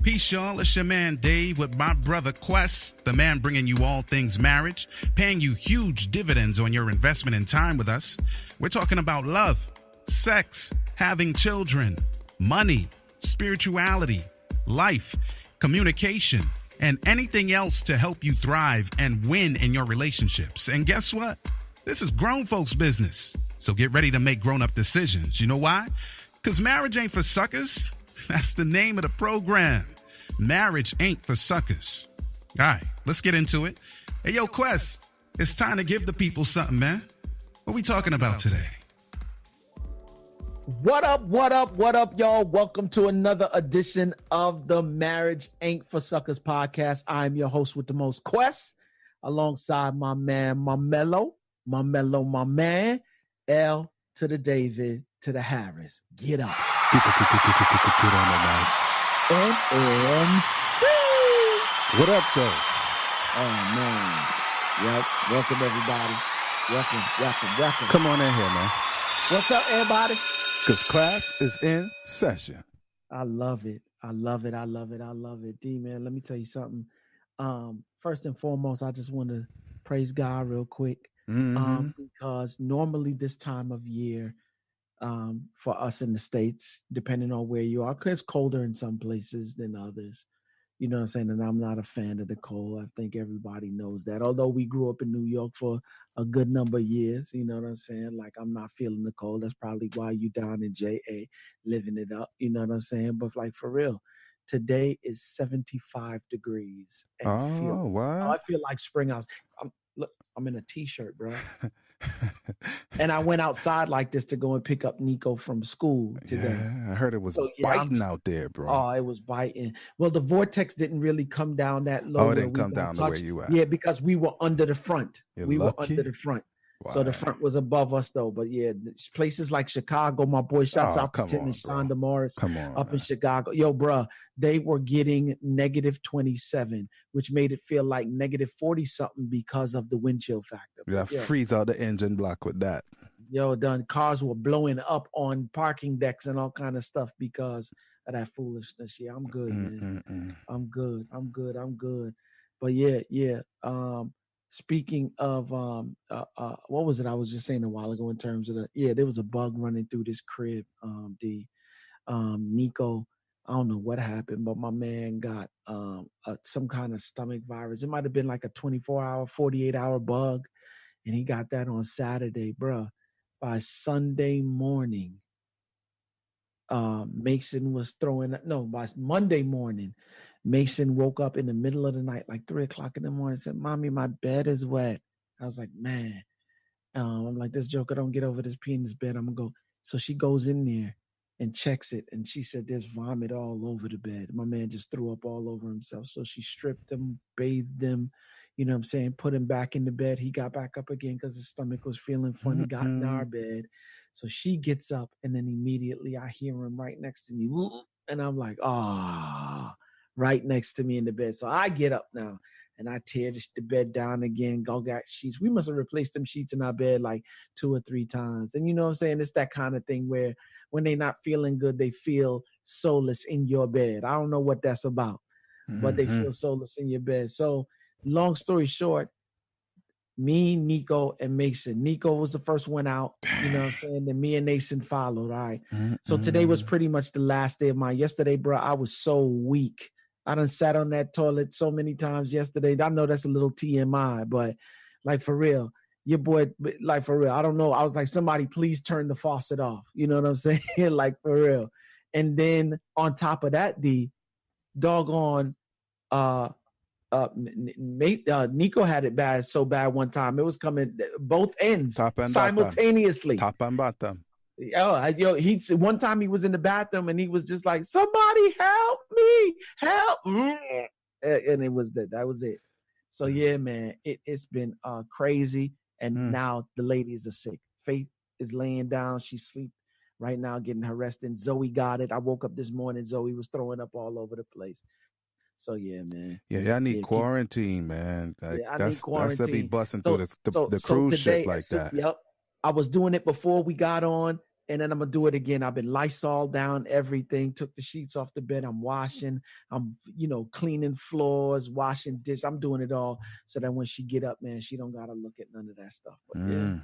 Peace, y'all. It's your man Dave with my brother Quest, the man bringing you all things marriage, paying you huge dividends on your investment in time with us. We're talking about love, sex, having children, money, spirituality, life, communication, and anything else to help you thrive and win in your relationships. And guess what? This is grown folks' business. So get ready to make grown-up decisions. You know why? Because marriage ain't for suckers. That's the name of the program. Marriage ain't for suckers. All right, let's get into it. Hey, yo, Quest, it's time to give the people something, man. What we talking about today? What up, y'all? Welcome to another edition of the Marriage Ain't for Suckers podcast. I'm your host with the most, Quest, alongside my man, my man, L to the David to the Harris. Get up. Get on the mic. MC. What up, though? Oh, man. Yep. Welcome, everybody. Welcome. Come on in here, man. What's up, everybody? Because class is in session. I love it. D, man, let me tell you something. First and foremost, I just want to praise God real quick. Because normally this time of year, for us in the States, depending on where you are, because it's colder in some places than others. You know what I'm saying? And I'm not a fan of the cold. I think everybody knows that. Although we grew up in New York for a good number of years, you know what I'm saying? Like, I'm not feeling the cold. That's probably why you down in JA living it up. You know what I'm saying? But like, for real, today is 75 degrees. And wow. I feel like spring house. Look, I'm in a t-shirt, bro. And I went outside like this to go and pick up Nico from school today. Yeah, I heard it was biting out there, bro. Oh, it was biting. Well, the vortex didn't really come down that low. Oh, it didn't come down to where you at. Yeah, because we were under the front. Were under the front. Wow. So the front was above us, though. But yeah, places like Chicago, my boy, shouts out to Tim and Shonda Morris up in Chicago. Yo, bro, they were getting negative 27, which made it feel like negative 40-something because of the wind chill factor. Yeah, freeze out the engine block with that. Yo, cars were blowing up on parking decks and all kind of stuff because of that foolishness. Yeah, I'm good, man. I'm good. But yeah. Speaking of what was it I was just saying a while ago in terms of there was a bug running through this crib. Nico, I don't know what happened, but my man got some kind of stomach virus. It might have been like a 24-hour, 48-hour bug, and he got that on Saturday, bruh. By Sunday morning, Mason was by Monday morning, Mason woke up in the middle of the night, like 3:00 in the morning, and said, "Mommy, my bed is wet." I was like, man, I'm like, this joker don't get over this pee in his bed. I'm gonna go. So she goes in there and checks it, and she said there's vomit all over the bed. My man just threw up all over himself. So she stripped him, bathed him, you know what I'm saying, put him back in the bed. He got back up again because his stomach was feeling funny, got in our bed. So she gets up, and then immediately I hear him right next to me. And I'm like, right next to me in the bed. So I get up now, and I tear the bed down again, go got sheets. We must have replaced them sheets in our bed like 2 or 3 times. And you know what I'm saying? It's that kind of thing where when they're not feeling good, they feel soulless in your bed. I don't know what that's about, but they feel soulless in your bed. So long story short, me, Nico, and Mason. Nico was the first one out, you know what I'm saying? Then me and Mason followed, all right? So today was pretty much the last day of mine. Yesterday, bro, I was so weak. I done sat on that toilet so many times yesterday. I know that's a little TMI, but like for real, your boy, like for real, I don't know. I was like, somebody please turn the faucet off. You know what I'm saying? Like for real. And then on top of that, the doggone, Nico had it so bad one time. It was coming both ends Top and simultaneously. Top and bottom. One time he was in the bathroom and he was just like, "Somebody help me, help!" And it was that was it. So yeah, man, it's been crazy. And now the ladies are sick. Faith is laying down. She's asleep right now, getting her rest. And Zoe got it. I woke up this morning. Zoe was throwing up all over the place. So yeah, man. Yeah, I need quarantine, man. Like, I need quarantine. That's to be busting through the cruise ship like that. Yep. I was doing it before we got on. And then I'm gonna do it again. I've been Lysol down everything, took the sheets off the bed. I'm washing, I'm cleaning floors, washing dish. I'm doing it all so that when she get up, man, she don't gotta look at none of that stuff. But yeah.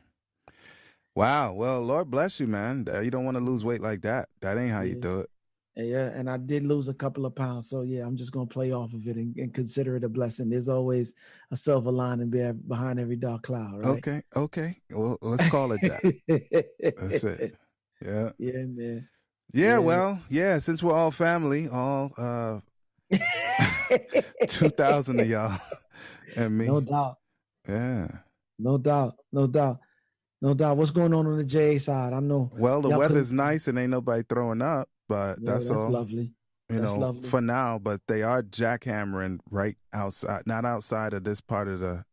Wow. Well, Lord bless you, man. You don't want to lose weight like that. That ain't how you do it. Yeah, and I did lose a couple of pounds. So yeah, I'm just gonna play off of it and consider it a blessing. There's always a silver lining behind every dark cloud, right? Okay. Well, let's call it that. That's it. Yeah. Yeah, man. Yeah, well, yeah, since we're all family, all 2,000 of y'all and me. No doubt. Yeah. No doubt. What's going on the JA side? I know. Well, the weather's nice and ain't nobody throwing up, but that's all. That's lovely. Lovely. For now, but they are jackhammering right outside, not outside of this part of the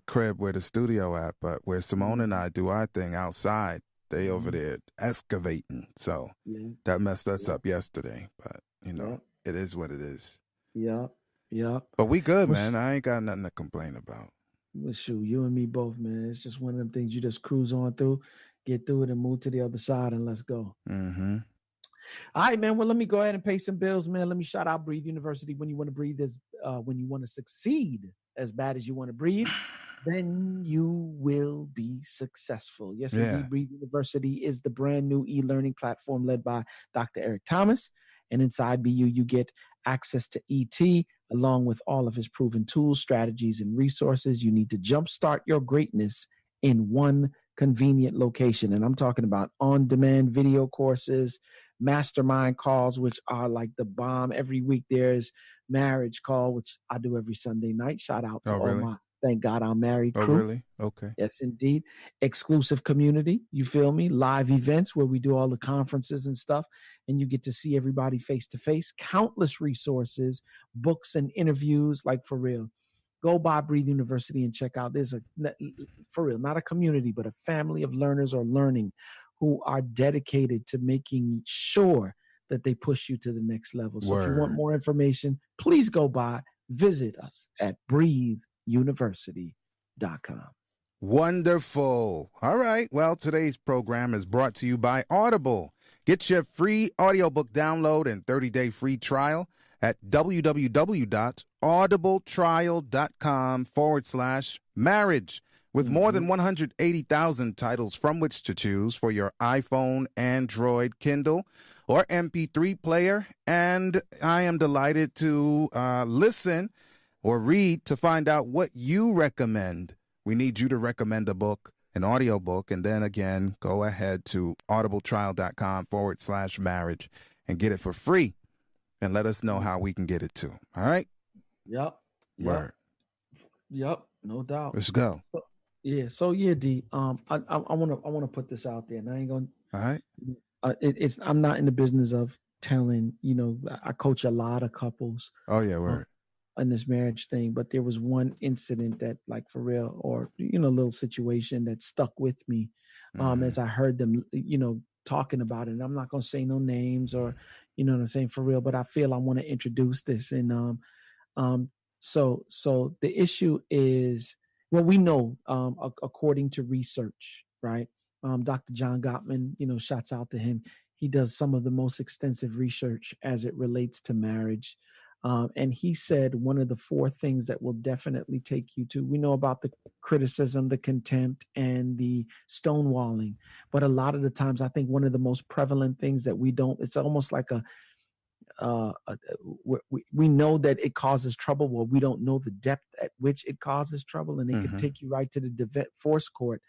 crib where the studio at, but where Simone and I do our thing outside. They over there excavating. So that messed us up yesterday, but it is what it is. Yeah. But we good, man. I ain't got nothing to complain about. Well, shoot, you and me both, man. It's just one of them things you just cruise on through, get through it, and move to the other side, and let's go. Mm-hmm. All right, man. Well, let me go ahead and pay some bills, man. Let me shout out Breathe University. When you want to breathe, when you want to succeed as bad as you want to breathe, then you will be successful. Yes, indeed. Breathe University is the brand new e-learning platform led by Dr. Eric Thomas. And inside BU, you get access to ET, along with all of his proven tools, strategies, and resources. You need to jumpstart your greatness in one convenient location. And I'm talking about on-demand video courses, mastermind calls, which are like the bomb. Every week there's marriage call, which I do every Sunday night. Shout out to all my thank God I'm married crew. Oh, really? Okay. Yes, indeed. Exclusive community, you feel me? Live events where we do all the conferences and stuff, and you get to see everybody face to face. Countless resources, books and interviews, like for real. Go by Breathe University and check out. There's for real, not a community, but a family of learners or learning who are dedicated to making sure that they push you to the next level. So if you want more information, please go by, visit us at breatheuniversity.com. Wonderful. All right. Well, today's program is brought to you by Audible. Get your free audiobook download and 30-day free trial at www.audibletrial.com/marriage. With more than 180,000 titles from which to choose for your iPhone, Android, Kindle, or MP3 player. And I am delighted to listen or read to find out what you recommend. We need you to recommend a book, an audiobook, and then again, go ahead to audibletrial.com/marriage and get it for free. And let us know how we can get it too. All right? Yep. Word. Yep. No doubt. Let's go. So D. I want to put this out there, and I ain't gonna. All right. I'm not in the business of telling. I coach a lot of couples. Oh yeah, word. In this marriage thing, but there was one incident that, like for real, or a little situation that stuck with me, as I heard them, talking about it. And I'm not gonna say no names or, what I'm saying, for real, but I feel I want to introduce this. And so the issue is, well, we know, according to research, right? Dr. John Gottman, shouts out to him. He does some of the most extensive research as it relates to marriage. And he said one of the 4 things that will definitely take you to, we know about the criticism, the contempt, and the stonewalling. But a lot of the times, I think one of the most prevalent things that we don't, it's almost like we know that it causes trouble. Well, we don't know the depth at which it causes trouble. And it can take you right to the divorce court,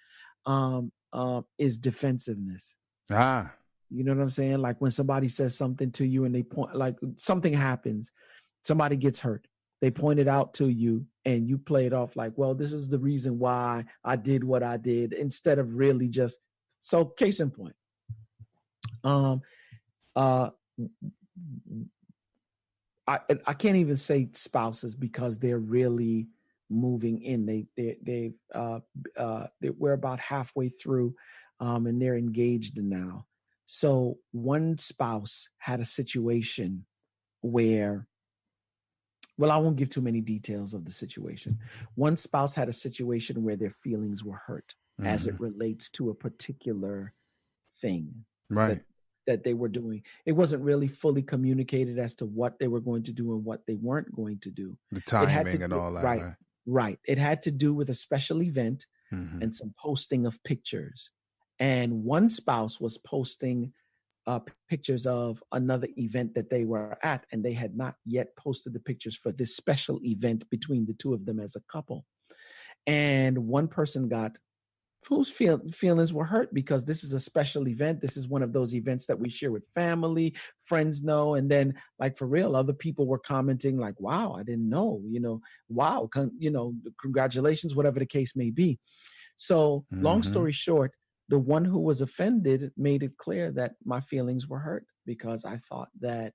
is defensiveness. You know what I'm saying? Like when somebody says something to you and they point, like something happens, somebody gets hurt, they point it out to you and you play it off like, well, this is the reason why I did what I did, instead of really just, so case in point. I can't even say spouses because they're really moving in. We're about halfway through, and they're engaged now. So one spouse had a situation where, well, I won't give too many details of the situation. One spouse had a situation where their feelings were hurt as it relates to a particular thing Right. that they were doing. It wasn't really fully communicated as to what they were going to do and what they weren't going to do. The It had to timing and do, all that. right, Right. right. It had to do with a special event Mhm. and some posting of pictures. And one spouse was posting pictures of another event that they were at, and they had not yet posted the pictures for this special event between the two of them as a couple. And one person got whose feelings were hurt because this is a special event. This is one of those events that we share with family, friends know. And then, like, for real, other people were commenting like, wow, I didn't know, wow, congratulations, whatever the case may be. So long Mhm. story short, the one who was offended made it clear that my feelings were hurt because I thought that,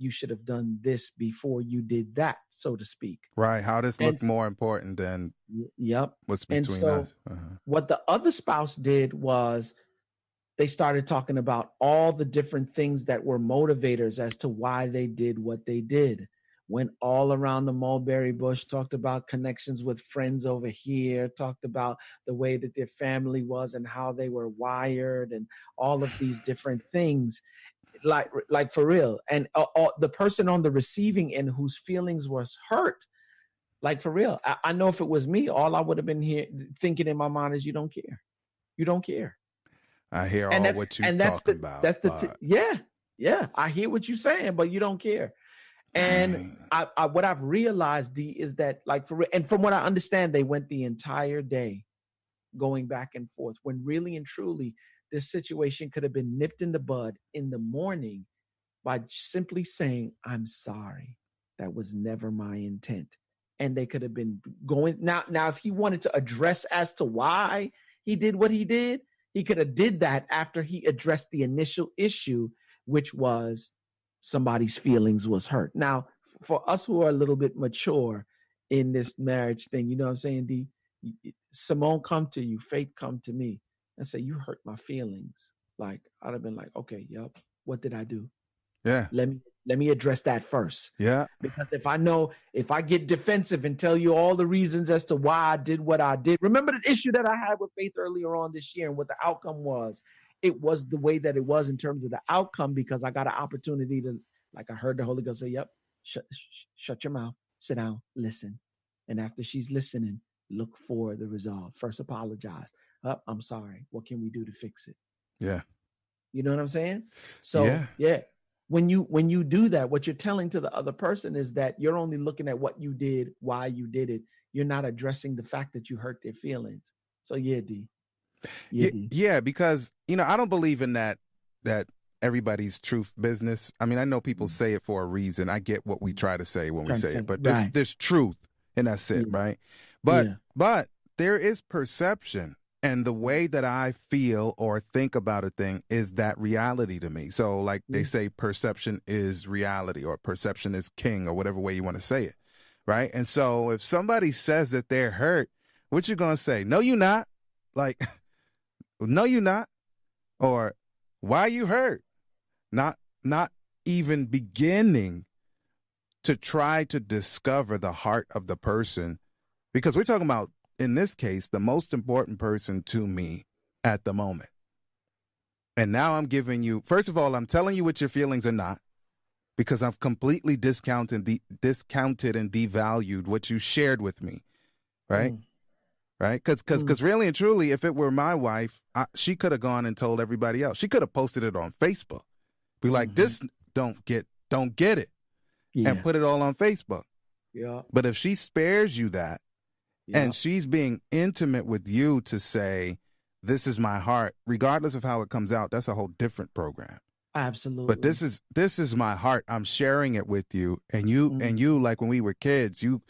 you should have done this before you did that, so to speak. Right. How this And looked more important than yep. what's And between so us. Uh-huh. what the other spouse did was they started talking about all the different things that were motivators as to why they did what they did. Went all around the mulberry bush, talked about connections with friends over here, talked about the way that their family was and how they were wired and all of these different things. Like for real. And the person on the receiving end whose feelings was hurt, like for real. I know if it was me, all I would have been here thinking in my mind is, you don't care. You don't care. I hear And all what you're talking about. Yeah. I hear what you're saying, but you don't care. And I what I've realized, D, is that, like, for real, and from what I understand, they went the entire day going back and forth when really and truly this situation could have been nipped in the bud in the morning by simply saying, I'm sorry. That was never my intent. And they could have been going now. If he wanted to address as to why he did what he did, he could have did that after he addressed the initial issue, which was somebody's feelings was hurt. Now, for us who are a little bit mature in this marriage thing, you know what I'm saying, D? Simone come to you, Faith come to me and say, you hurt my feelings. Like, I'd have been like, okay, yep. What did I do? Yeah. Let me address that first. Yeah. Because if I get defensive and tell you all the reasons as to why I did what I did, remember the issue that I had with Faith earlier on this year and what the outcome was. It was the way that it was in terms of the outcome, because I got an opportunity to, like, I heard the Holy Ghost say, yep, shut your mouth, sit down, listen. And after she's listening, look for the resolve. First, apologize. I'm sorry. What can we do to fix it? Yeah. You know what I'm saying? So yeah. When you do that, what you're telling to the other person is that you're only looking at what you did, why you did it. You're not addressing the fact that you hurt their feelings. So yeah, D. Yeah, because I don't believe in that everybody's truth business. I mean, I know people say it for a reason. I get what we try to say when we say it, but there's truth, and that's it, right? But there is perception. And the way that I feel or think about a thing is that reality to me. So, like they say, perception is reality, or perception is king, or whatever way you want to say it, right? And so if somebody says that they're hurt, what you going to say? No, you're not. Like, no, you're not. Or why you hurt? Not even beginning to try to discover the heart of the person, because we're talking about, in this case, the most important person to me at the moment. And now I'm giving you, first of all, I'm telling you what your feelings are not, because I've completely discounted and devalued what you shared with me. Right. Right. Because really and truly, if it were my wife, she could have gone and told everybody else. She could have posted it on Facebook. Be like, this don't get it. And put it all on Facebook. Yeah. But if she spares you that, and she's being intimate with you to say, this is my heart, regardless of how it comes out, that's a whole different program. Absolutely. But this is my heart. I'm sharing it with you. And you, like when we were kids, you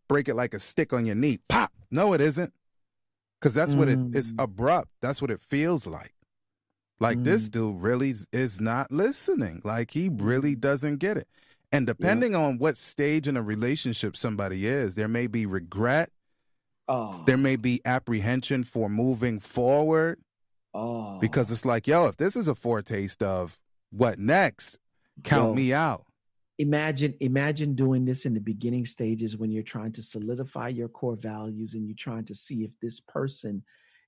break it like a stick on your knee. Pop. No, it isn't. Because that's what it's abrupt. That's what it feels like. Like this dude really is not listening. Like he really doesn't get it. And depending on what stage in a relationship somebody is, there may be regret. There may be apprehension for moving forward. Because it's like, yo, if this is a foretaste of what next, count me out. Imagine doing this in the beginning stages when you're trying to solidify your core values and you're trying to see if this person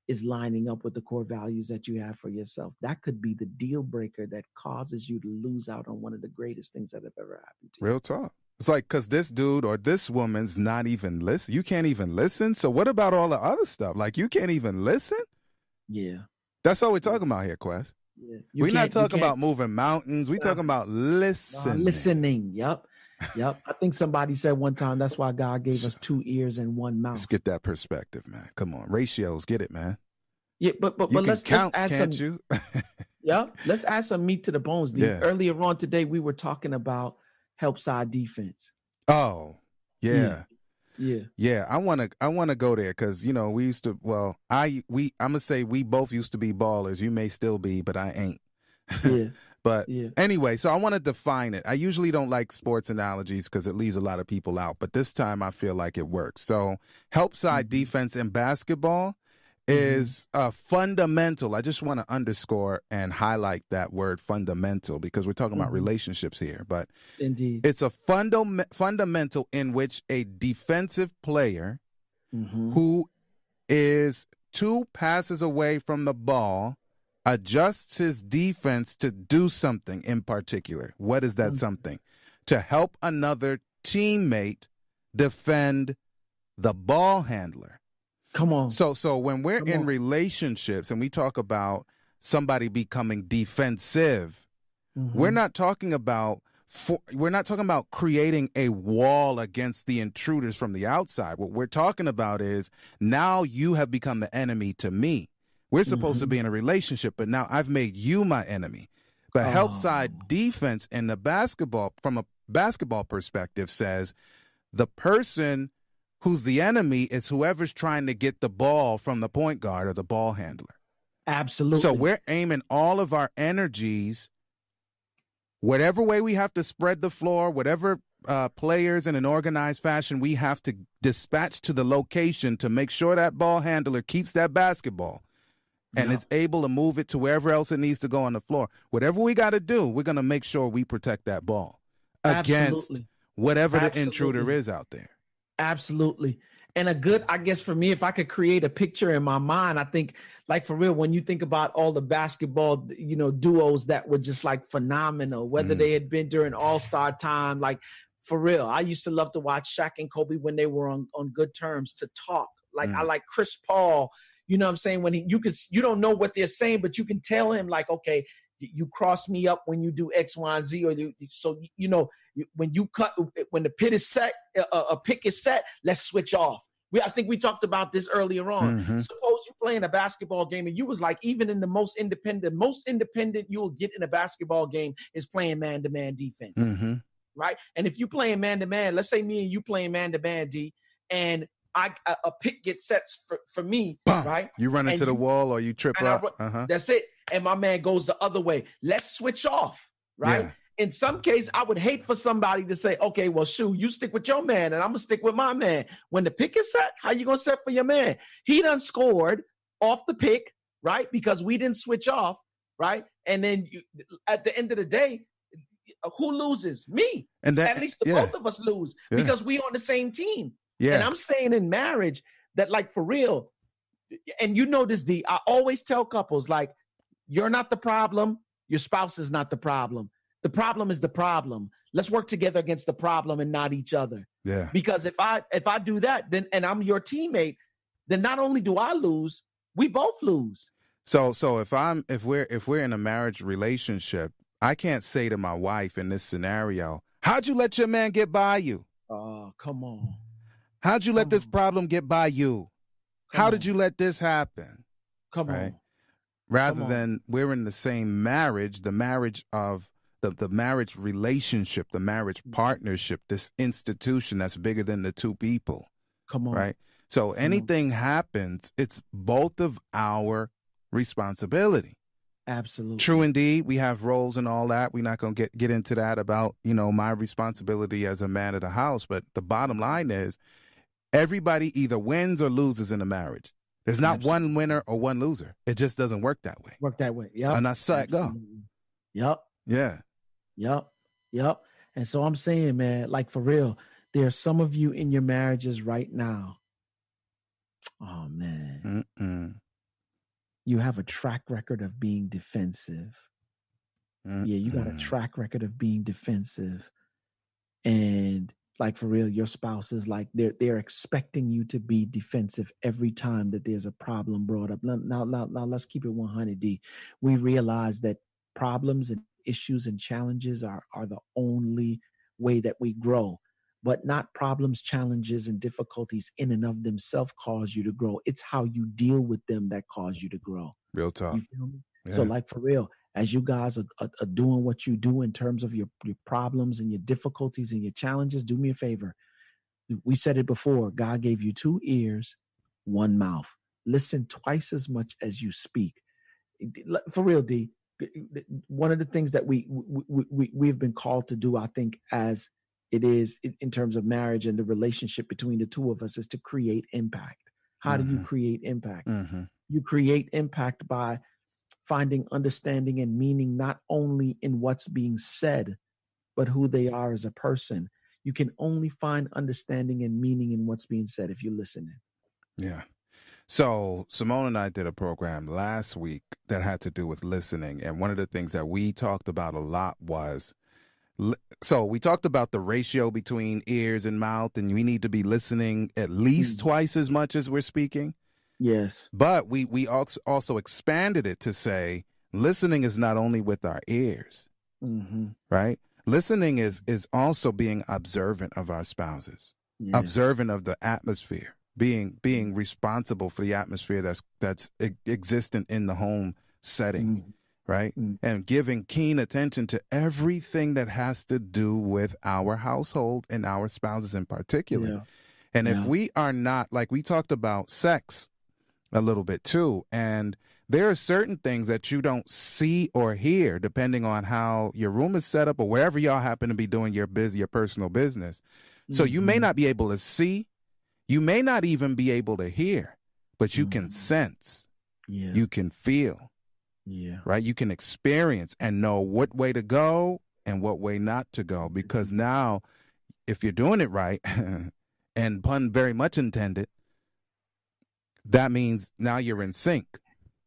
is lining up with the core values that you have for yourself. That could be the deal breaker that causes you to lose out on one of the greatest things that have ever happened to you. Real talk. It's like, because this dude or this woman's not even listen. You can't even listen. So what about all the other stuff? Like, you can't even listen? Yeah. That's all we're talking about here, Quest. Yeah. We're not talking about moving mountains. We're talking about listening. Listening. Yep. I think somebody said one time, that's why God gave us 2 ears and 1 mouth. Let's get that perspective, man. Come on. Ratios. Get it, man. Yeah, but let's count, add can't some. you? Yeah, let's add some meat to the bones. Yeah. Earlier on today, we were talking about help side defense. Oh, yeah. Yeah. I wanna go there because we used to. Well, I'm gonna say we both used to be ballers. You may still be, but I ain't. Yeah. But Yeah. anyway, so I want to define it. I usually don't like sports analogies because it leaves a lot of people out, but this time I feel like it works. So help side defense in basketball is fundamental. I just want to underscore and highlight that word fundamental because we're talking about relationships here. But indeed, it's a fundamental in which a defensive player who is 2 passes away from the ball adjusts his defense to do something in particular. What is that something? To help another teammate defend the ball handler. Come on. So when we're in relationships and we talk about somebody becoming defensive, we're not talking about creating a wall against the intruders from the outside. What we're talking about is now you have become the enemy to me. We're supposed to be in a relationship, but now I've made you my enemy. But help side defense in the basketball, from a basketball perspective, says the person who's the enemy is whoever's trying to get the ball from the point guard or the ball handler. Absolutely. So we're aiming all of our energies, whatever way we have to spread the floor, whatever players in an organized fashion we have to dispatch to the location to make sure that ball handler keeps that basketball. And it's able to move it to wherever else it needs to go on the floor. Whatever we got to do, we're going to make sure we protect that ball against whatever the intruder is out there. Absolutely. And I guess for me, if I could create a picture in my mind, I think, like, for real, when you think about all the basketball, duos that were just like phenomenal, whether they had been during All-Star time, like, for real, I used to love to watch Shaq and Kobe when they were on good terms to talk. Like, I like Chris Paul. You know what I'm saying? When you don't know what they're saying, but you can tell him, like, okay, you cross me up when you do X, Y, and Z, or when the pit is set, a pick is set, let's switch off. I think we talked about this earlier on. Suppose you're playing a basketball game and you was like, even in the most independent you will get in a basketball game is playing man-to-man defense, right? And if you playing man-to-man, let's say me and you playing man-to-man, D, and a pick gets set for me, right? You run into the wall or you trip up. That's it. And my man goes the other way. Let's switch off, right? Yeah. In some case, I would hate for somebody to say, okay, well, shoot, you stick with your man and I'm going to stick with my man. When the pick is set, how you going to set for your man? He done scored off the pick, right? Because we didn't switch off, right? And then at the end of the day, who loses? Me. And at least both of us lose because we on the same team. Yeah. And I'm saying in marriage that, like, for real, and you know this, D, I always tell couples, like, you're not the problem. Your spouse is not the problem. The problem is the problem. Let's work together against the problem and not each other. Yeah. Because if I do that, then, and I'm your teammate, then not only do I lose, we both lose. So if we're in a marriage relationship, I can't say to my wife in this scenario, how'd you let your man get by you? Oh, come on. How'd you let this problem get by you? How did you let this happen? Come on. Rather than we're in the same marriage, the marriage of the marriage relationship, the marriage partnership, this institution that's bigger than the two people. Come on. Right? So anything happens, it's both of our responsibility. Absolutely. True indeed. We have roles and all that. We're not going to get into that about, my responsibility as a man of the house. But the bottom line is everybody either wins or loses in a marriage. There's not one winner or one loser. It just doesn't work that way. Yep. And that's how it go. Yep. Yeah. Yep. And so I'm saying, man, like, for real, there are some of you in your marriages right now. Oh, man. you have a track record of being defensive. Yeah, you got a track record of being defensive. And like for real, your spouse is like they're expecting you to be defensive every time that there's a problem brought up. Now let's keep it 100, D. We realize that problems and issues and challenges are the only way that we grow. But not problems, challenges, and difficulties in and of themselves cause you to grow. It's how you deal with them that cause you to grow. Real tough. You feel me? Yeah. So like for real, as you guys are doing what you do in terms of your problems and your difficulties and your challenges, do me a favor. We said it before. God gave you 2 ears, 1 mouth. Listen twice as much as you speak. For real, D. One of the things that we've been called to do, I think, as it is in terms of marriage and the relationship between the two of us, is to create impact. How do you create impact? You create impact by finding understanding and meaning not only in what's being said, but who they are as a person. You can only find understanding and meaning in what's being said if you're listening. Yeah. So Simone and I did a program last week that had to do with listening. And one of the things that we talked about a lot was, so we talked about the ratio between ears and mouth, and we need to be listening at least twice as much as we're speaking. Yes. But we also expanded it to say listening is not only with our ears, right? Listening is also being observant of our spouses, observant of the atmosphere, being responsible for the atmosphere that's existent in the home settings, right? And giving keen attention to everything that has to do with our household and our spouses in particular. Yeah. And if we are not, like we talked about sex a little bit too, and there are certain things that you don't see or hear depending on how your room is set up or wherever y'all happen to be doing your personal business. So you may not be able to see, you may not even be able to hear, but you can sense, you can feel, right? You can experience and know what way to go and what way not to go, because now if you're doing it right, and pun very much intended, that means now you're in sync.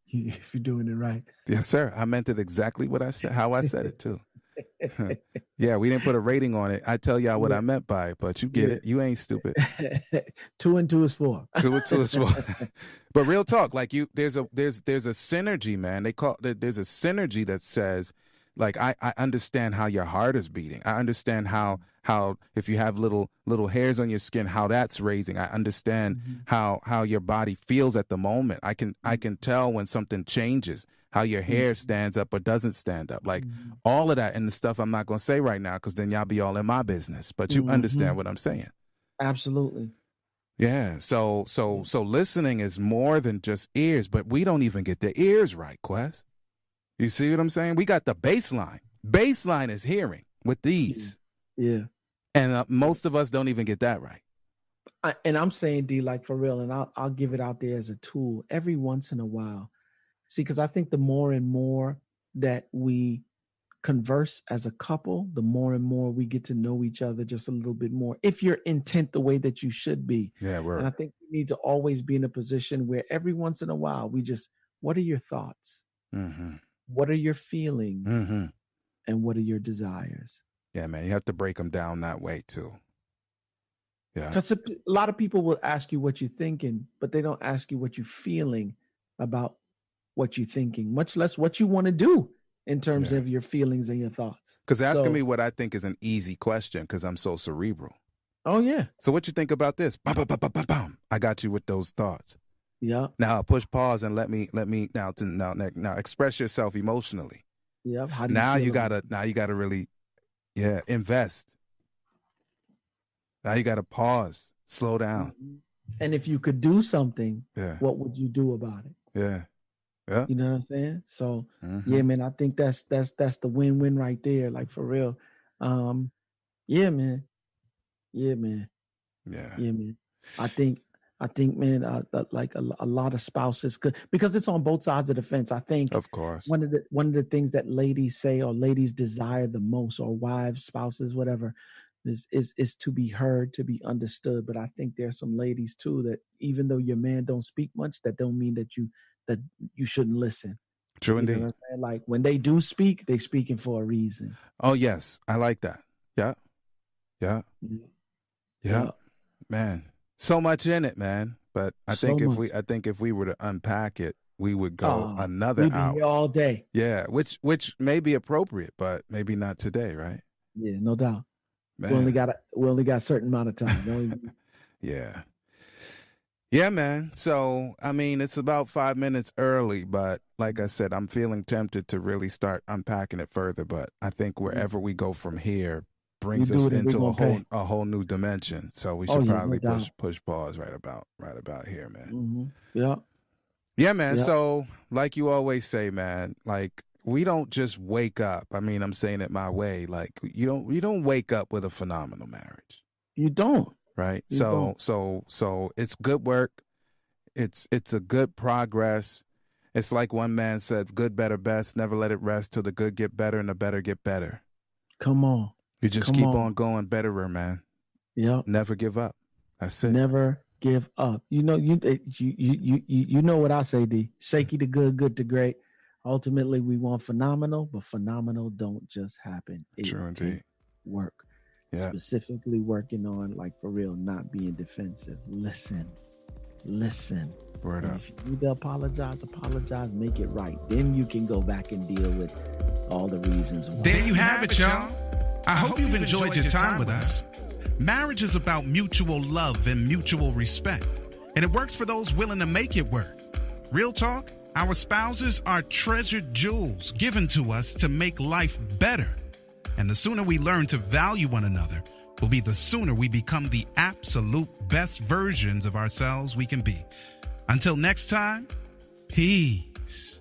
If you're doing it right. Yes, sir. I meant it exactly what I said, how I said it too. Yeah, we didn't put a rating on it. I tell y'all what I meant by it, but you get it. You ain't stupid. 2 and 2 is 4. 2 and 2 is 4. But real talk, like there's a synergy, man. There's a synergy that says, like, I understand how your heart is beating. I understand how if you have little hairs on your skin, how that's raising. I understand how your body feels at the moment. I can tell when something changes, how your hair stands up or doesn't stand up. Like all of that and the stuff I'm not going to say right now, because then y'all be all in my business. But you understand what I'm saying. Absolutely. Yeah. So listening is more than just ears, but we don't even get the ears right, Quest. You see what I'm saying? We got the baseline. Baseline is hearing with these. Yeah. And most of us don't even get that right. And I'm saying, D, like for real, and I'll give it out there as a tool every once in a while. See, because I think the more and more that we converse as a couple, the more and more we get to know each other just a little bit more. If you're intent the way that you should be. Yeah, and I think we need to always be in a position where every once in a while we just, what are your thoughts? What are your feelings? And what are your desires? Yeah, man, you have to break them down that way too. Yeah. Because a lot of people will ask you what you're thinking, but they don't ask you what you're feeling about what you're thinking, much less what you want to do in terms of your feelings and your thoughts. Because asking me what I think is an easy question because I'm so cerebral. Oh, yeah. So what you think about this? Bum, bum, bum, bum, bum, bum. I got you with those thoughts. Yeah. Now push pause and let me now express yourself emotionally. Yeah. Now you gotta really, invest. Now you gotta pause, slow down. And if you could do something, what would you do about it? Yeah. You know what I'm saying? So yeah, man, I think that's the win-win right there. Like for real. Yeah, man. Yeah, man. I think, man, like a lot of spouses could, because it's on both sides of the fence. I think, of course, one of the things that ladies say or ladies desire the most, or wives, spouses, whatever, is to be heard, to be understood. But I think there's some ladies too that even though your man don't speak much, that don't mean that that you shouldn't listen. True You know indeed. what I'm saying? Like when they do speak, they speaking for a reason. Oh yes, I like that. Yeah, yeah, yeah. Man, so much in it, man. But I So think much. if we were to unpack it, we would go Oh, another we've been hour. here all day. Yeah, which may be appropriate, but maybe not today, right? Yeah, no doubt. Man. We only got a certain amount of time. Yeah. Yeah, man. So, I mean, it's about 5 minutes early, but like I said, I'm feeling tempted to really start unpacking it further. But I think wherever we go from here brings us into a whole new dimension. So we should probably push pause right about here, man. Mm-hmm. Yeah. Yeah, man. Yeah. So, like you always say, man, like we don't just wake up. I mean, I'm saying it my way. Like you don't wake up with a phenomenal marriage. You don't. Right. You So don't. it's good work. It's a good progress. It's like one man said, good, better, best. Never let it rest till the good get better and the better get better. Come on. You just keep on going betterer, man. Yep. Never give up. That's it. Never give up. You know what I say, D. Shaky to good, good to great. Ultimately, we want phenomenal, but phenomenal don't just happen. It True indeed. takes work. Yeah. Specifically working on, like, for real, not being defensive. Listen. Word up. If you need to apologize, make it right. Then you can go back and deal with all the reasons why. There you have it, y'all. I hope you've enjoyed your time with us. Marriage is about mutual love and mutual respect, and it works for those willing to make it work. Real talk, our spouses are treasured jewels given to us to make life better. And the sooner we learn to value one another will be the sooner we become the absolute best versions of ourselves we can be. Until next time, peace.